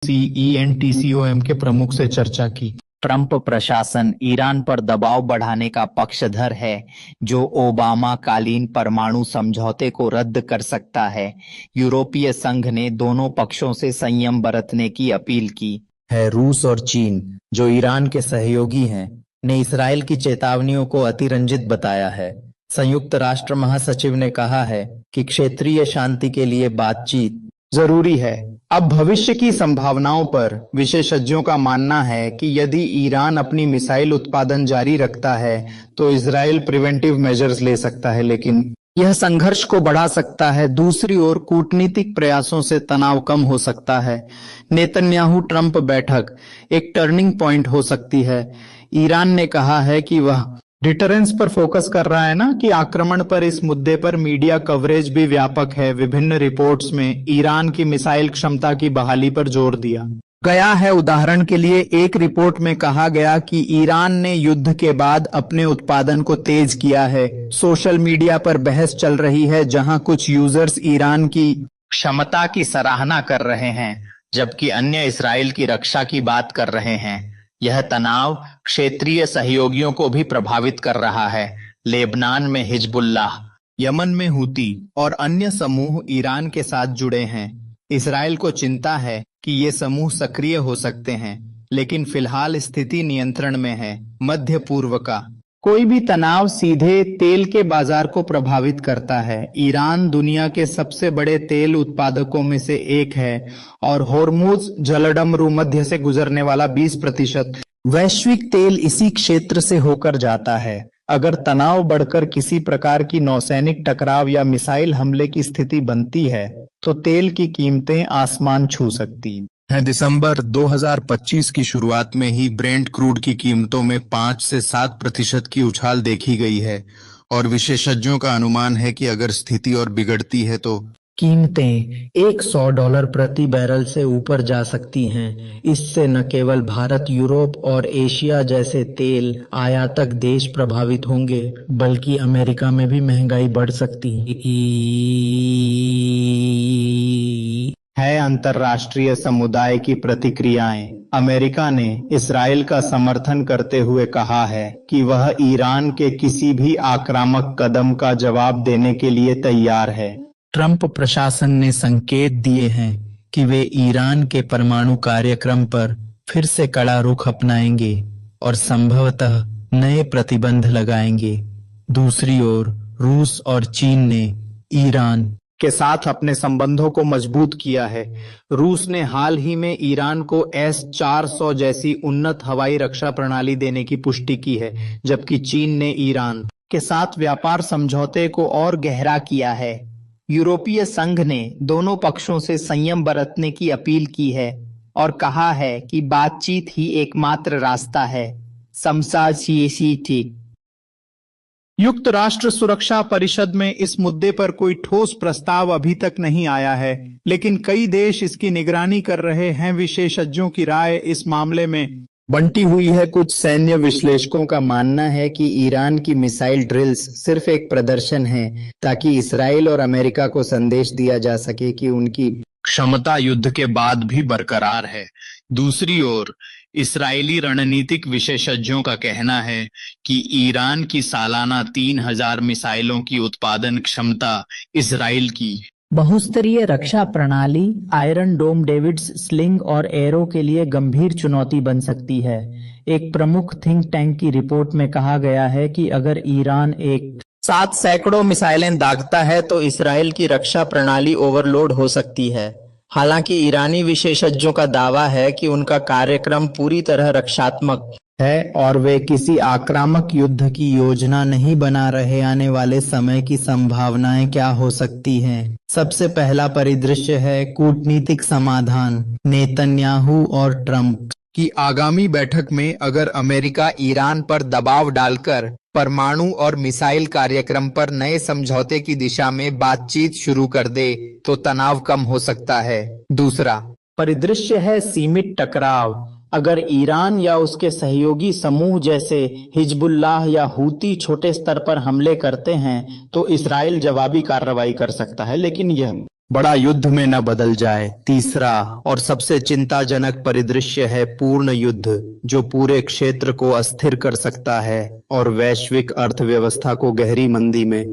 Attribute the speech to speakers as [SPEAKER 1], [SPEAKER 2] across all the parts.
[SPEAKER 1] CENTCOM के प्रमुख से चर्चा की।
[SPEAKER 2] ट्रंप प्रशासन ईरान पर दबाव बढ़ाने का पक्षधर है, जो ओबामा कालीन परमाणु समझौते को रद्द कर सकता है। यूरोपीय संघ ने दोनों पक्षों से संयम बरतने की अपील की
[SPEAKER 1] है। रूस और चीन, जो ईरान के सहयोगी हैं, ने इसराइल की चेतावनियों को अतिरंजित बताया है। संयुक्त राष्ट्र महासचिव ने कहा है कि क्षेत्रीय शांति के लिए बातचीत जरूरी है। अब भविष्य की संभावनाओं पर विशेषज्ञों का मानना है कि यदि ईरान अपनी मिसाइल उत्पादन जारी रखता है तो इजराइल प्रिवेंटिव मेजर्स ले सकता है, लेकिन यह संघर्ष को बढ़ा सकता है। दूसरी ओर कूटनीतिक प्रयासों से तनाव कम हो सकता है। नेतन्याहू ट्रंप बैठक एक टर्निंग पॉइंट हो सकती है। ईरान ने कहा है कि वह डिटरेंस पर फोकस कर रहा है ना कि आक्रमण पर। इस मुद्दे पर मीडिया कवरेज भी व्यापक है। विभिन्न रिपोर्ट्स में ईरान की मिसाइल क्षमता की बहाली पर जोर दिया गया है। उदाहरण के लिए एक रिपोर्ट में कहा गया कि ईरान ने युद्ध के बाद अपने उत्पादन को तेज किया है। सोशल मीडिया पर बहस चल रही है, जहां कुछ यूजर्स ईरान की
[SPEAKER 2] क्षमता की सराहना कर रहे हैं, जबकि अन्य इसराइल की रक्षा की बात कर रहे हैं। यह तनाव क्षेत्रीय सहयोगियों को भी प्रभावित कर रहा है। लेबनान में हिजबुल्लाह, यमन में हूती और अन्य समूह ईरान के साथ जुड़े हैं। इसराइल को चिंता है कि ये समूह सक्रिय हो सकते हैं, लेकिन फिलहाल स्थिति नियंत्रण में है। मध्य पूर्व का कोई भी तनाव सीधे तेल के बाजार को प्रभावित करता है। ईरान दुनिया के सबसे बड़े तेल उत्पादकों में से एक है और होर्मुज जलडमरू मध्य से गुजरने वाला 20% वैश्विक तेल इसी क्षेत्र से होकर जाता है। अगर तनाव बढ़कर किसी प्रकार की नौसैनिक टकराव या मिसाइल हमले की स्थिति बनती है तो तेल की कीमतें आसमान छू सकती हैं। दिसंबर 2025 की शुरुआत में ही ब्रेंट क्रूड की कीमतों में 5 से 7% की उछाल देखी गई है और विशेषज्ञों का अनुमान है कि अगर स्थिति और बिगड़ती है तो कीमतें $100 प्रति बैरल से ऊपर जा सकती हैं। इससे न केवल भारत, यूरोप और एशिया जैसे तेल आयातक देश प्रभावित होंगे, बल्कि अमेरिका में भी महंगाई बढ़ सकती है। अंतर्राष्ट्रीय समुदाय की प्रतिक्रियाएं। अमेरिका ने इसराइल का समर्थन करते हुए कहा है कि वह ईरान के किसी भी आक्रामक कदम का जवाब देने के लिए तैयार है। ट्रंप प्रशासन ने संकेत दिए हैं कि वे ईरान के परमाणु कार्यक्रम पर फिर से कड़ा रुख अपनाएंगे और संभवतः नए प्रतिबंध लगाएंगे। दूसरी ओर रूस और चीन ने ईरान के साथ अपने संबंधों को मजबूत किया है। रूस ने हाल ही में ईरान को S-400 जैसी उन्नत हवाई रक्षा प्रणाली देने की पुष्टि की है, जबकि चीन ने ईरान के साथ व्यापार समझौते को और गहरा किया है। यूरोपीय संघ ने दोनों पक्षों से संयम बरतने की अपील की है और कहा है कि बातचीत ही एकमात्र रास्ता है। संयुक्त राष्ट्र सुरक्षा परिषद में इस मुद्दे पर कोई ठोस प्रस्ताव अभी तक नहीं आया है, लेकिन कई देश इसकी निगरानी कर रहे हैं। विशेषज्ञों की राय इस मामले में बंटी हुई है। कुछ सैन्य विश्लेषकों का मानना है कि ईरान की मिसाइल ड्रिल्स सिर्फ एक प्रदर्शन है, ताकि इसराइल और अमेरिका को संदेश दिया जा सके कि उनकी क्षमता युद्ध के बाद भी बरकरार है। दूसरी ओर इस्राएली रणनीतिक विशेषज्ञों का कहना है कि ईरान की सालाना 3000 मिसाइलों की उत्पादन क्षमता इस्राइल की बहुस्तरीय रक्षा प्रणाली आयरन डोम, डेविड्स स्लिंग और एरो के लिए गंभीर चुनौती बन सकती है। एक प्रमुख थिंक टैंक की रिपोर्ट में कहा गया है कि अगर ईरान एक साथ सैकड़ों मिसाइलें दागता है तो इस्राइल की रक्षा प्रणाली ओवरलोड हो सकती है। हालांकि ईरानी विशेषज्ञों का दावा है कि उनका कार्यक्रम पूरी तरह रक्षात्मक है और वे किसी आक्रामक युद्ध की योजना नहीं बना रहे। आने वाले समय की संभावनाएं क्या हो सकती हैं? सबसे पहला परिदृश्य है कूटनीतिक समाधान। नेतन्याहू और ट्रंप की आगामी बैठक में अगर अमेरिका ईरान पर दबाव डालकर परमाणु और मिसाइल कार्यक्रम पर नए समझौते की दिशा में बातचीत शुरू कर दे तो तनाव कम हो सकता है। दूसरा परिदृश्य है सीमित टकराव। अगर ईरान या उसके सहयोगी समूह जैसे हिजबुल्लाह या हूती छोटे स्तर पर हमले करते हैं तो इसराइल जवाबी कार्रवाई कर सकता है, लेकिन यह
[SPEAKER 1] बड़ा युद्ध में न बदल जाए। तीसरा और सबसे चिंताजनक परिदृश्य है पूर्ण युद्ध, जो पूरे क्षेत्र को अस्थिर कर सकता है और वैश्विक अर्थव्यवस्था को गहरी मंदी में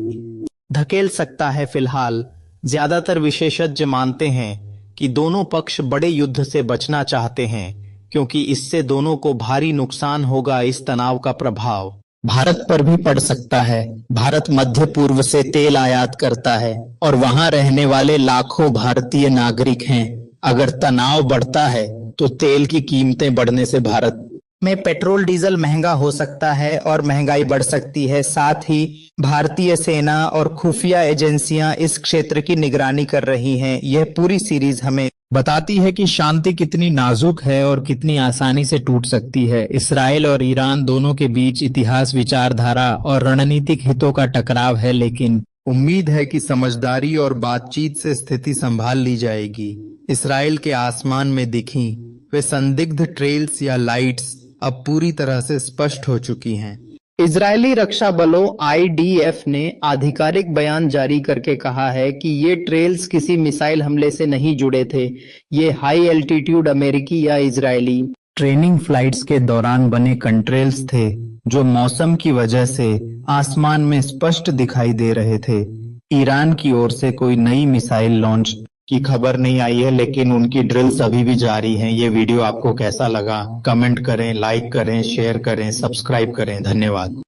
[SPEAKER 2] धकेल सकता है। फिलहाल ज्यादातर विशेषज्ञ मानते हैं कि दोनों पक्ष बड़े युद्ध से बचना चाहते हैं, क्योंकि इससे दोनों को भारी नुकसान होगा। इस तनाव का प्रभाव
[SPEAKER 1] भारत पर भी पड़ सकता है। भारत मध्य पूर्व से तेल आयात करता है और वहां रहने वाले लाखों भारतीय नागरिक हैं। अगर तनाव बढ़ता है तो तेल की कीमतें बढ़ने से भारत
[SPEAKER 2] में पेट्रोल डीजल महंगा हो सकता है और महंगाई बढ़ सकती है। साथ ही भारतीय सेना और खुफिया एजेंसियां इस क्षेत्र की निगरानी कर रही हैं। यह पूरी सीरीज हमें बताती है कि शांति कितनी नाजुक है और कितनी आसानी से टूट सकती है। इसराइल और ईरान दोनों के बीच इतिहास, विचारधारा और रणनीतिक हितों का टकराव है, लेकिन
[SPEAKER 1] उम्मीद है कि समझदारी और बातचीत से स्थिति संभाल ली जाएगी। इसराइल के आसमान में दिखी वे संदिग्ध ट्रेल्स या लाइट्स अब पूरी तरह से स्पष्ट हो चुकी हैं।
[SPEAKER 2] इजरायली रक्षा बलों IDF ने आधिकारिक बयान जारी करके कहा है कि ये ट्रेल्स किसी मिसाइल हमले से नहीं जुड़े थे। ये हाई एल्टीट्यूड अमेरिकी या इजरायली
[SPEAKER 1] ट्रेनिंग फ्लाइट्स के दौरान बने कंट्रेल्स थे, जो मौसम की वजह से आसमान में स्पष्ट दिखाई दे रहे थे। ईरान की ओर से कोई नई मिसाइल लॉन्च की खबर नहीं आई है, लेकिन उनकी ड्रिल्स अभी भी जारी हैं। ये वीडियो आपको कैसा लगा? कमेंट करें, लाइक करें, शेयर करें, सब्सक्राइब करें। धन्यवाद।